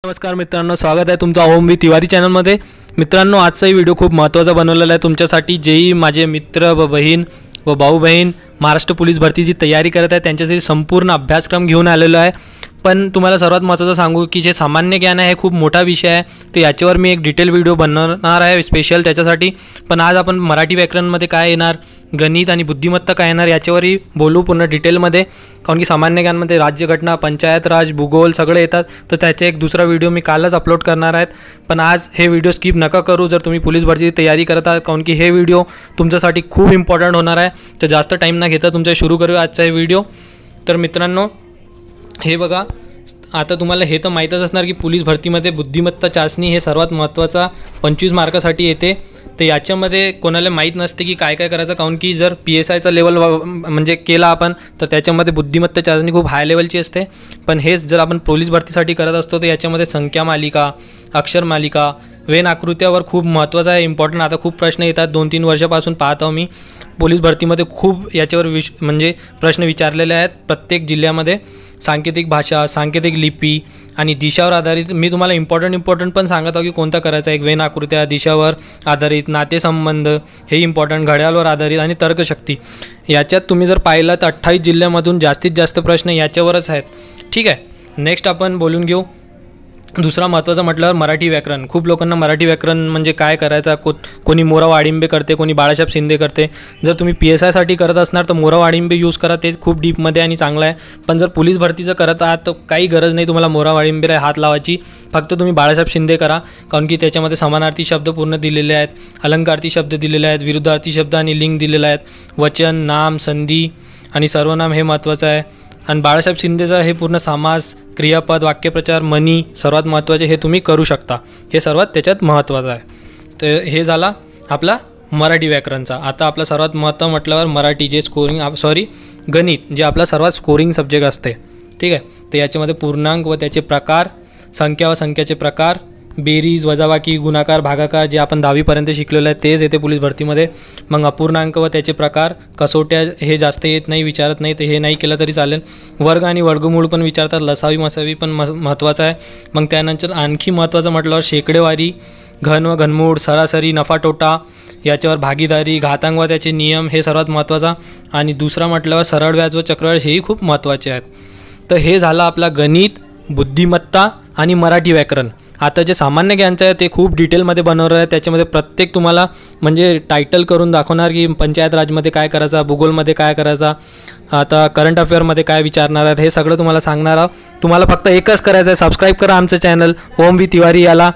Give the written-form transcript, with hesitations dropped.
नमस्कार मित्रांनो, स्वागत आहे तुमचा ओम वी तिवारी चॅनलमध्ये। मित्रांनो, आजचा व्हिडिओ खूप महत्त्वाचा बनवलेला आहे तुमच्यासाठी। जेही माझे मित्र व बहीण व भाऊ बहीण महाराष्ट्र पोलीस भरतीची तयारी करत आहेत त्यांच्यासाठी संपूर्ण अभ्यासक्रम घेऊन आलेलो आहे। पण तुम्हाला सर्वात महत्त्वाचं सांगू की जे सामान्य ज्ञान आहे हे खूप मोठा विषय आहे, तर याच्यावर मी एक डिटेल व्हिडिओ बनवणार आहे स्पेशल त्याच्यासाठी। पण आज आपण मराठी व्याकरणमध्ये काय येणार, गणित आणि बुद्धिमत्ता काय येणार याच्यावरही बोलू पूर्ण डिटेलमध्ये। कारण की सामान्य ज्ञानमध्ये राज्यघटना, पंचायत राज, भूगोल सगळे येतात, तर त्याचे एक दुसरा व्हिडिओ मी कालच अपलोड करणार आहेत। पण आज हे व्हिडिओ स्किप नका करू जर तुम्ही पोलीस भरतीची तयारी करत आहात, कारण की हे व्हिडिओ तुमच्यासाठी खूप इम्पॉर्टंट होणार आहे। तर जास्त टाईम न घेता तुमचा सुरू करूया आजचा हे व्हिडिओ। तर मित्रांनो, हे बघा, आता तुम्हाला हे तर माहीतच असणार की पोलीस भरतीमध्ये बुद्धिमत्ता चाचणी हे सर्वात महत्त्वाचा 25 मार्कासाठी येते। तर याच्यामध्ये कोणाला माहीत नसते की काय काय करायचं, कारण की जर PSIचा लेवल म्हणजे केला आपण तर त्याच्यामध्ये बुद्धिमत्ता चाचणी खूप हाय लेवलची असते। पण हेच जर आपण पोलीस भरतीसाठी करत असतो तर याच्यामध्ये संख्या मालिका, अक्षर मालिका, वेन आकृत्यावर खूप महत्त्वाचं आहे, इम्पॉर्टंट। आता खूप प्रश्न येतात, 2-3 वर्षापासून पाहत आहो मी पोलीस भरतीमध्ये खूप याच्यावर म्हणजे प्रश्न विचारलेले आहेत प्रत्येक जिल्ह्यामध्ये। सांकेतिक भाषा, सांकेतिक लिपी आणि दिशावर आधारित मी तुम्हाला इम्पॉर्टंट पण सांगत आहो की कोणता करायचा। एक वेन आकृत्या, दिशावर आधारित, नातेसंबंध हे इम्पॉर्टंट, घड्याळावर आधारित आणि तर्कशक्ती। याच्यात तुम्ही जर पाहिलं तर 28 जिल्ह्यामधून जास्तीत जास्त प्रश्न याच्यावरच आहेत। ठीक आहे, नेक्स्ट आपण बोलून घेऊ दुसरा महत्त्वाचा म्हटल्यावर मराठी व्याकरण। खूप लोकांना मराठी व्याकरण म्हणजे काय करायचा, कोणी मोरा वाडिंबे करते, कोणी बाळासाहेब शिंदे करते। जर तुम्ही PSIसाठी करत असणार तर मोरा वाडिंबे यूज करा, ते खूप डीपमध्ये आणि चांगलं आहे। पण जर पोलीस भरतीचं करत आहात तर काही गरज नाही तुम्हाला मोरा वाडिंबेला हात लावायची, फक्त तुम्ही बाळासाहेब शिंदे करा, कारण की त्याच्यामध्ये समानार्थी शब्द पूर्ण दिलेले आहेत, अलंकार्थी शब्द दिलेले आहेत, विरुद्धार्थी शब्द आणि लिंग दिलेले आहेत, वचन, नाम, संधी आणि सर्वनाम हे महत्त्वाचं आहे। आणि बाळासाहेब शिंदेचं हे पूर्ण समास, क्रियापद, वाक्यप्रचार, मनी सर्वात महत्त्वाचे हे तुम्ही करू शकता, हे सर्वात त्याच्यात महत्त्वाचं आहे। तर हे झाला आपला मराठी व्याकरणचा। आता आपला सर्वात महत्त्व म्हटल्यावर मराठी जे गणित जे आपला सर्वात स्कोरिंग सब्जेक्ट असते। ठीक आहे, तर याच्यामध्ये पूर्णांक व त्याचे प्रकार, संख्या व संख्याचे प्रकार, बेरीज, वजाबाकी, गुणाकार, भागाकार जे आपण 10वीपर्यंत शिकलेलं आहे तेच येते पोलीस भरतीमध्ये। मग अपूर्णांक व त्याचे प्रकार, कसोट्या हे जास्त येत नाही, विचारत नाही, तर हे नाही केलं तरी चालेल। वर्ग आणि वर्गमूळ पण विचारतात, लसावी मसावी पण महत्त्वाचं आहे। मग त्यानंतर आणखी महत्त्वाचं म्हटल्यावर शेकडेवारी, घन व घनमूळ, सरासरी, नफा तोटा, याच्यावर भागीदारी, घातांक व त्याचे नियम हे सर्वात महत्त्वाचा। आणि दुसरा म्हटल्यावर सरळ व्याज व चक्रव्याज हेही खूप महत्त्वाचे आहेत। तर हे झालं आपला गणित, बुद्धिमत्ता आणि मराठी व्याकरण। आता जे सामान्य ज्ञानचं आहे ते खूप डिटेलमध्ये बनवलं आहे, त्याच्यामध्ये प्रत्येक तुम्हाला म्हणजे टायटल करून दाखवणार की पंचायत राजमध्ये काय करायचा, भूगोलमध्ये काय करायचा, आता करंट अफेअरमध्ये काय विचारणार आहेत, हे सगळं तुम्हाला सांगणार आहोत। तुम्हाला फक्त एकच करायचं आहे, सबस्क्राईब करा आमचं चॅनल ओम वी तिवारी याला,